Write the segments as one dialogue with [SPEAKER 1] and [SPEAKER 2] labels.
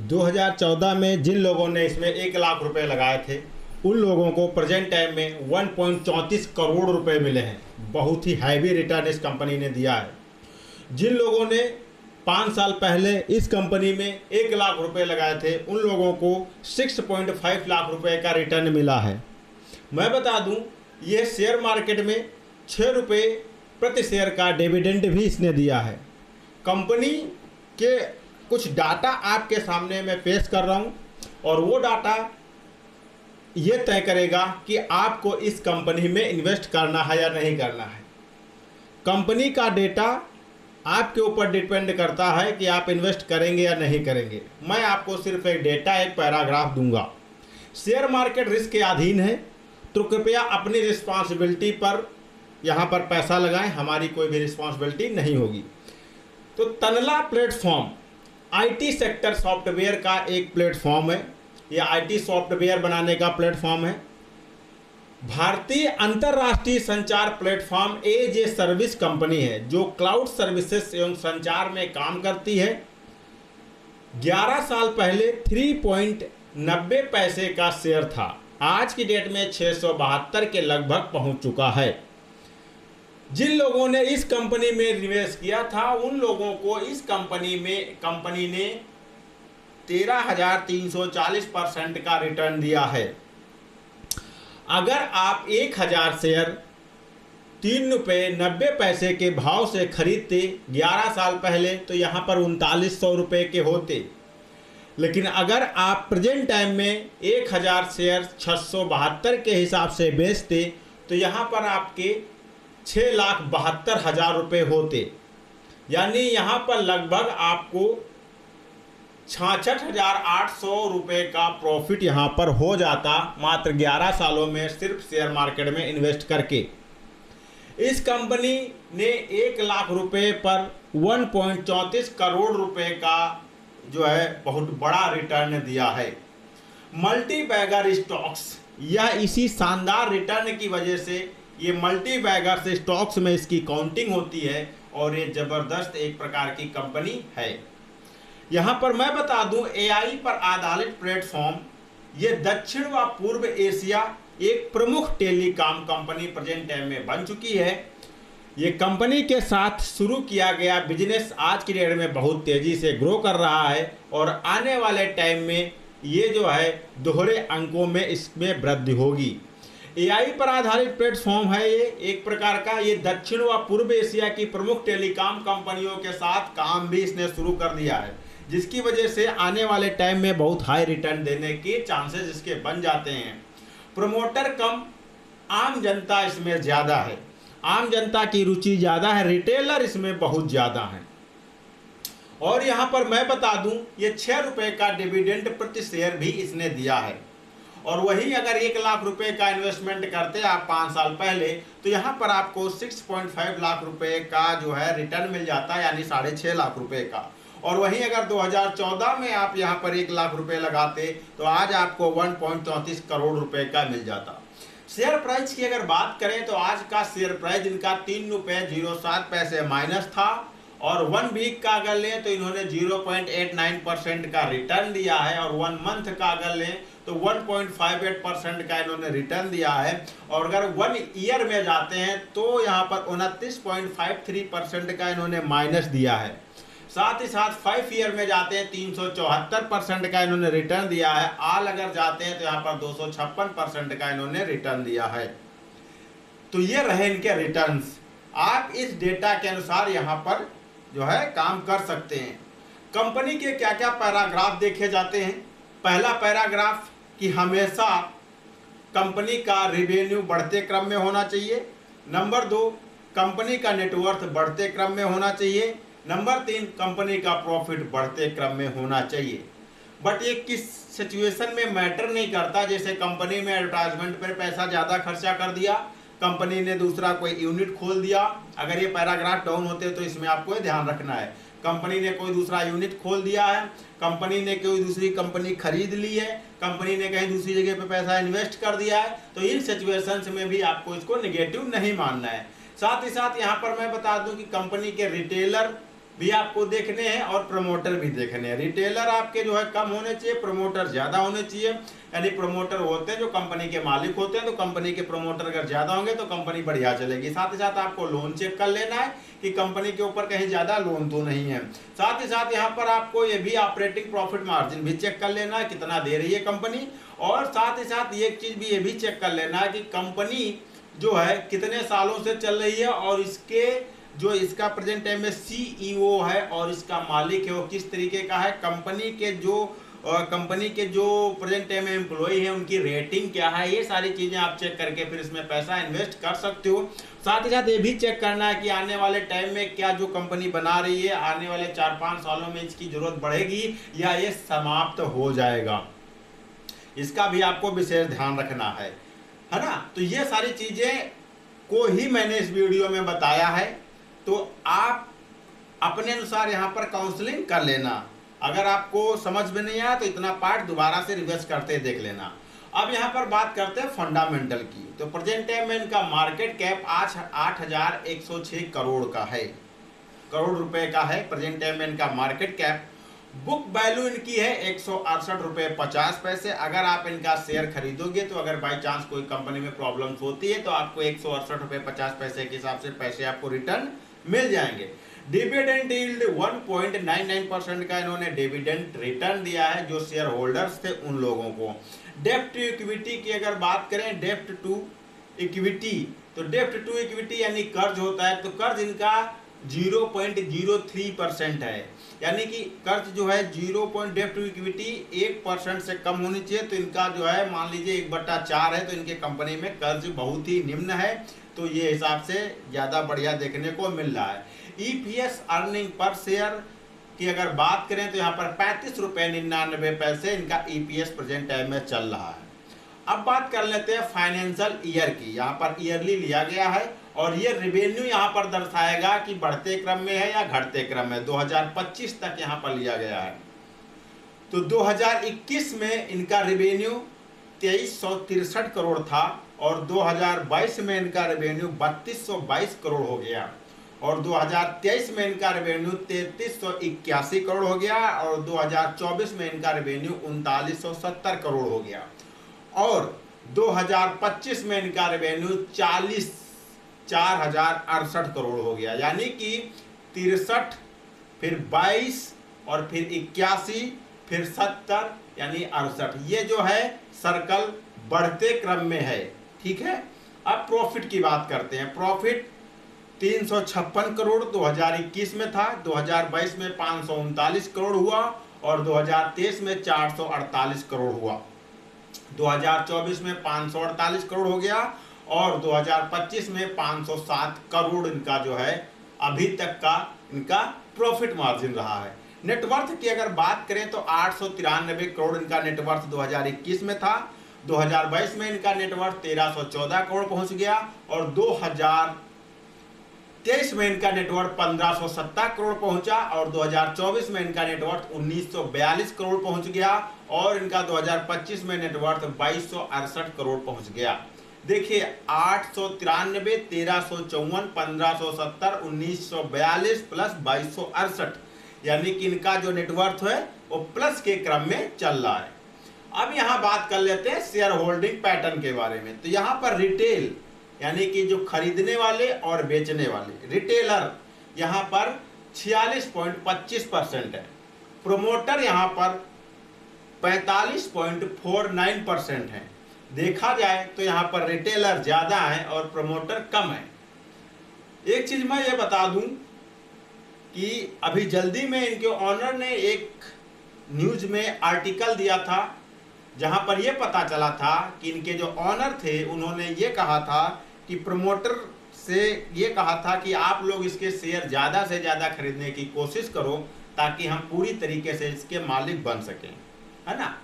[SPEAKER 1] 2014 में जिन लोगों ने इसमें 1 लाख रुपए लगाए थे उन लोगों को प्रेजेंट टाइम में 1.34 करोड़ रुपए मिले हैं। बहुत ही हैवी रिटर्न इस कंपनी ने दिया है। जिन लोगों ने 5 साल पहले इस कंपनी में 1 लाख रुपए लगाए थे उन लोगों को 6.5 लाख रुपए का रिटर्न मिला है। मैं बता दूं, ये शेयर मार्केट में 6 रुपये प्रति शेयर का डिविडेंड भी इसने दिया है। कंपनी के कुछ डाटा आपके सामने मैं पेश कर रहा हूं और वो डाटा ये तय करेगा कि आपको इस कंपनी में इन्वेस्ट करना है या नहीं करना है। कंपनी का डेटा आपके ऊपर डिपेंड करता है कि आप इन्वेस्ट करेंगे या नहीं करेंगे। मैं आपको सिर्फ एक डेटा, एक पैराग्राफ दूंगा। शेयर मार्केट रिस्क के अधीन है, तो कृपया अपनी रिस्पॉन्सिबिलिटी पर यहाँ पर पैसा लगाएं, हमारी कोई भी रिस्पॉन्सिबिलिटी नहीं होगी। तो Tanla platform IT sector software का एक प्लेटफॉर्म है। यह आईटी सॉफ्टवेयर बनाने का प्लेटफॉर्म है। भारतीय अंतर्राष्ट्रीय संचार platform as a service company है जो क्लाउड सर्विसेज एवं संचार में काम करती है। 11 साल पहले 3.90 पैसे का शेयर था, आज की डेट में 672 के लगभग पहुंच चुका है। जिन लोगों ने इस कंपनी में निवेश किया था उन लोगों को इस कंपनी ने 13,340% का रिटर्न दिया है। अगर आप 1,000 शेयर 3.90 के भाव से खरीदते 11 साल पहले तो यहाँ पर 3900 रुपये के होते। लेकिन अगर आप प्रेजेंट टाइम में 1,000 शेयर 672 के हिसाब से बेचते तो यहाँ पर आपके 6,72,000 रुपये होते। यानी यहाँ पर लगभग आपको 66,800 रुपये का प्रॉफिट यहाँ पर हो जाता, मात्र 11 सालों में सिर्फ शेयर मार्केट में इन्वेस्ट करके। इस कंपनी ने 1 लाख रुपये पर 1.34 करोड़ रुपए का जो है बहुत बड़ा रिटर्न दिया है। मल्टी बैगर स्टॉक्स, यह इसी शानदार रिटर्न की वजह से ये मल्टी बैगर स्टॉक्स में इसकी काउंटिंग होती है और ये ज़बरदस्त एक प्रकार की कंपनी है। यहाँ पर मैं बता दूं, एआई पर आधारित प्लेटफॉर्म ये दक्षिण व पूर्व एशिया एक प्रमुख टेलीकॉम कंपनी प्रेजेंट टाइम में बन चुकी है। ये कंपनी के साथ शुरू किया गया बिजनेस आज की डेट में बहुत तेज़ी से ग्रो कर रहा है और आने वाले टाइम में ये जो है दोहरे अंकों में इसमें वृद्धि होगी। एआई पर आधारित प्लेटफॉर्म है ये एक प्रकार का। ये दक्षिण व पूर्व एशिया की प्रमुख टेलीकॉम कंपनियों के साथ काम भी इसने शुरू कर दिया है, जिसकी वजह से आने वाले टाइम में बहुत हाई रिटर्न देने के चांसेस इसके बन जाते हैं। प्रमोटर कम आम जनता इसमें ज़्यादा है, आम जनता की रुचि ज़्यादा है, रिटेलर इसमें बहुत ज़्यादा है। और यहाँ पर मैं बता दूं, ये 6 रुपये का डिविडेंड प्रति शेयर भी इसने दिया है। और वही अगर 1 लाख रुपए का इन्वेस्टमेंट करते आप 5 साल पहले तो यहाँ पर आपको 6.5 लाख रुपए का जो है रिटर्न मिल जाता है, यानी 6.5 लाख रुपए का। और वहीं अगर 2014 में आप यहाँ पर 1 लाख रुपए लगाते तो आज आपको 1.34 करोड़ रुपए का मिल जाता। शेयर प्राइस की अगर बात करें तो आज का शेयर प्राइस इनका 3.07 पैसे माइनस था और 1 वीक का अगर लें तो इन्होंने 0.89% का रिटर्न दिया है और 1 मंथ का अगर लें तो 1.58% का इन्होंने रिटर्न दिया है। और अगर 1 ईयर में जाते हैं तो यहाँ पर 29.53% का इन्होंने माइनस दिया है। साथ ही साथ 5 ईयर में जाते हैं 374% का इन्होंने रिटर्न दिया है। आल अगर जाते हैं तो यहाँ पर 256% का इन्होंने रिटर्न दिया है। तो ये रहे इनके रिटर्न्स। आप इस डेटा के अनुसार यहाँ पर जो है काम कर सकते हैं। कंपनी के क्या क्या पैराग्राफ देखे जाते हैं। पहला पैराग्राफ कि हमेशा कंपनी का रेवेन्यू बढ़ते क्रम में होना चाहिए। नंबर 2, कंपनी का नेटवर्थ बढ़ते क्रम में होना चाहिए। नंबर 3, कंपनी का प्रॉफिट बढ़ते क्रम में होना चाहिए। बट ये किस सिचुएशन में मैटर नहीं करता। जैसे कंपनी में एडवर्टाइजमेंट पर पैसा ज़्यादा खर्चा कर दिया, कंपनी ने दूसरा कोई यूनिट खोल दिया, अगर ये पैराग्राफ डाउन होते तो इसमें आपको ध्यान रखना है। कंपनी ने कोई दूसरा यूनिट खोल दिया है, कंपनी ने कोई दूसरी कंपनी खरीद ली है, कंपनी ने कहीं दूसरी जगह पे पैसा इन्वेस्ट कर दिया है, तो इन सिचुएशंस में भी आपको इसको नेगेटिव नहीं मानना है। साथ ही साथ यहाँ पर मैं बता दूं कि कंपनी के रिटेलर भी आपको देखने हैं और प्रमोटर भी देखने हैं। रिटेलर आपके जो है कम होने चाहिए, प्रमोटर ज़्यादा होने चाहिए। यानी प्रमोटर होते हैं जो कंपनी के मालिक होते हैं, तो कंपनी के प्रमोटर अगर ज़्यादा होंगे तो कंपनी बढ़िया चलेगी। साथ ही साथ आपको लोन चेक कर लेना है कि कंपनी के ऊपर कहीं ज़्यादा लोन तो नहीं है। साथ ही साथ यहाँ पर आपको ये भी ऑपरेटिंग प्रॉफिट मार्जिन भी चेक कर लेना है कितना दे रही है कंपनी। और साथ ही साथ एक चीज़ भी ये भी चेक कर लेना है कि कंपनी जो है कितने सालों से चल रही है और इसके जो इसका प्रेजेंट टाइम में सीईओ है और इसका मालिक है वो किस तरीके का है। कंपनी के जो प्रेजेंट टाइम में एम्प्लॉय है उनकी रेटिंग क्या है। ये सारी चीजें आप चेक करके फिर इसमें पैसा इन्वेस्ट कर सकते हो। साथ ही साथ ये भी चेक करना है कि आने वाले टाइम में क्या जो कंपनी बना रही है आने वाले 4-5 सालों में इसकी जरूरत बढ़ेगी या ये समाप्त हो जाएगा, इसका भी आपको विशेष ध्यान रखना है ना। तो ये सारी चीजें को ही मैंने इस वीडियो में बताया है, तो आप अपने अनुसार यहाँ पर काउंसलिंग कर लेना। अगर आपको समझ में नहीं आया तो इतना पार्ट दोबारा से रिवर्स करते देख लेना। अब यहाँ पर बात करते हैं फंडामेंटल की। तो प्रेजेंट टाइम में इनका मार्केट कैप आज 8,106 करोड़ का है, करोड़ रुपए का है प्रेजेंट टाइम में इनका मार्केट कैप। बुक वैल्यू इनकी है 168 रुपये 50 पैसे। अगर आप इनका शेयर खरीदोगे तो अगर बाई चांस कोई कंपनी में प्रॉब्लम्स होती है तो आपको 168 रुपये 50 पैसे के हिसाब से पैसे आपको रिटर्न मिल जाएंगे। डिविडेंड यील्ड 1.99% का इन्होंने डिविडेंड रिटर्न दिया है जो शेयर होल्डर्स थे उन लोगों को। डेप्ट टू इक्विटी की अगर बात करें, डेप्ट टू इक्विटी, तो डेप्ट टू इक्विटी यानी कर्ज होता है, तो कर्ज इनका 0.03% है। यानी कि कर्ज जो है डेप्ट टू इक्विटी 1% से कम होनी चाहिए। तो इनका जो है मान लीजिए 1/4 है, तो इनके कंपनी में कर्ज बहुत ही निम्न है, तो ये हिसाब से ज़्यादा बढ़िया देखने को मिल रहा है। ईपीएस अर्निंग पर शेयर की अगर बात करें तो यहाँ पर 35 रुपये 99 पैसे इनका ईपीएस प्रेजेंट टाइम में चल रहा है। अब बात कर लेते हैं फाइनेंशियल ईयर की। यहाँ पर ईयरली लिया गया है और ये रेवेन्यू यहाँ पर दर्शाएगा कि बढ़ते क्रम में है या घटते क्रम में। 2025 तक यहाँ पर लिया गया है। तो 2021 में इनका रेवेन्यू 2363 करोड़ था और 2022 में इनका रेवेन्यू 3222 करोड़ हो गया और 2023 में इनका रेवेन्यू 3381 करोड़ हो गया और 2024 में इनका रेवेन्यू 3970 करोड़ हो गया और 2025 में इनका रेवेन्यू 4068 करोड़ हो गया। यानी कि 63 फिर 22 और फिर 81 फिर 70 यानी 68, ये जो है सर्कल बढ़ते क्रम में है। ठीक है, अब प्रॉफिट की बात करते हैं। प्रॉफिट 356 करोड़ 2021 में था, 2022 में 539 करोड़ हुआ और 2023 में 448 करोड़ हुआ, 2024 में 548 करोड़ हो गया और 2025 में 507 करोड़ इनका जो है अभी तक का इनका प्रॉफिट मार्जिन रहा है। नेटवर्थ की अगर बात करें तो 893 करोड़ इनका नेटवर्थ 2021 में था, 2022 में इनका नेटवर्थ 1314 करोड़ पहुंच गया और 2023 में इनका नेटवर्थ 1570 करोड़ पहुंचा और 2024 में इनका नेटवर्थ 1942 करोड़ पहुंच गया और इनका 2025 में नेटवर्थ 2268 करोड़ पहुंच गया। देखिए 893, 1354, 1570, 1942 प्लस 2268, यानी कि इनका जो नेटवर्थ है वो प्लस के क्रम में चल रहा है। अब यहाँ बात कर लेते हैं शेयर होल्डिंग पैटर्न के बारे में। तो यहाँ पर रिटेल यानी कि जो खरीदने वाले और बेचने वाले रिटेलर यहाँ पर 46.25% है, प्रोमोटर यहाँ पर 45.49% है। देखा जाए तो यहाँ पर रिटेलर ज्यादा है और प्रोमोटर कम है। एक चीज मैं ये बता दूं कि अभी जल्दी में इनके ऑनर ने एक न्यूज में आर्टिकल दिया था जहां पर यह पता चला था कि इनके जो ऑनर थे उन्होंने ये कहा था कि प्रमोटर से ये कहा था कि आप लोग इसके शेयर ज़्यादा से ज़्यादा खरीदने की कोशिश करो ताकि हम पूरी तरीके से इसके मालिक बन सकें, है ना।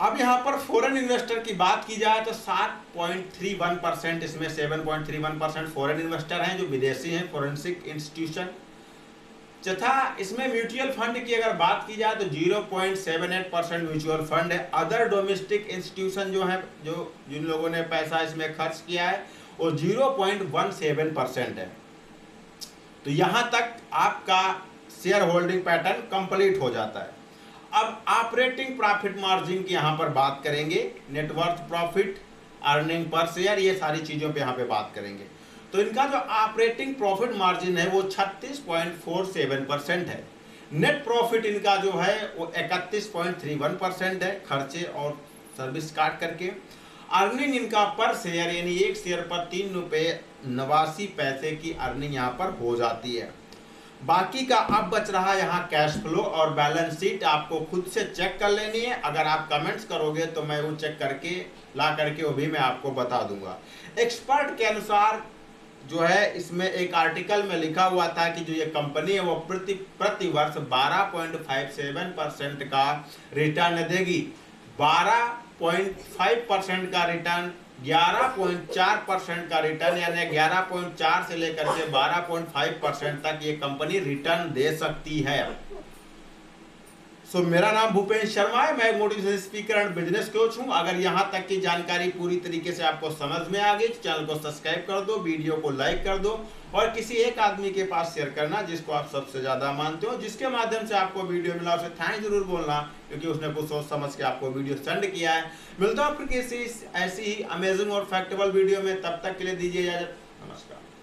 [SPEAKER 1] अब यहाँ पर फॉरेन इन्वेस्टर की बात की जाए तो 7.31%, इसमें 7.31% फॉरेन इन्वेस्टर हैं जो विदेशी हैं, फॉरेंसिक इंस्टीट्यूशन। तथा इसमें म्यूचुअल फंड की अगर बात की जाए तो 0.78% म्यूचुअल फंड है। अदर डोमेस्टिक इंस्टीट्यूशन जो है, जो जिन लोगों ने पैसा इसमें खर्च किया है वो 0.17% है। तो यहाँ तक आपका शेयर होल्डिंग पैटर्न कंप्लीट हो जाता है। अब ऑपरेटिंग प्रॉफिट मार्जिन की यहाँ पर बात करेंगे, net worth profit, earning per share, ये सारी चीज़ों पे यहाँ पे बात करेंगे। तो इनका जो ऑपरेटिंग प्रॉफिट मार्जिन है वो 36.47% है। नेट प्रॉफिट इनका जो है वो 31.31% है, खर्चे और सर्विस काट करके। अर्निंग इनका पर शेयर यानी एक शेयर पर 3.89 की अर्निंग यहाँ पर हो जाती है। बाकी का अब बच रहा यहाँ कैश फ्लो और बैलेंस शीट, आपको खुद से चेक कर लेनी है। अगर आप कमेंट्स करोगे तो मैं वो चेक करके ला करके वो भी मैं आपको बता दूंगा। एक्सपर्ट के अनुसार जो है इसमें एक आर्टिकल में लिखा हुआ था कि जो ये कंपनी है वो प्रति वर्ष 12.57% का रिटर्न देगी। 12.5% का रिटर्न, 11.4% का रिटर्न, यानी 11.4 से लेकर के 12.5% तक ये कंपनी रिटर्न दे सकती है। सो मेरा नाम भूपेंद्र शर्मा है, मैं motivational speaker and business coach हूं। अगर यहां तक की जानकारी पूरी तरीके से आपको समझ में आ गई तो चैनल को सब्सक्राइब कर दो, वीडियो को लाइक कर दो और किसी एक आदमी के पास शेयर करना जिसको आप सबसे ज्यादा मानते हो, जिसके माध्यम से आपको वीडियो मिला उसे थैंक जरूर बोलना, क्योंकि उसने कुछ सोच समझ के आपको वीडियो सेंड किया है। मिलता हूं फिर किसी ऐसी ही अमेजिंग और फैक्टेबल वीडियो में, तब तक के लिए दीजिए इजाजत, नमस्कार।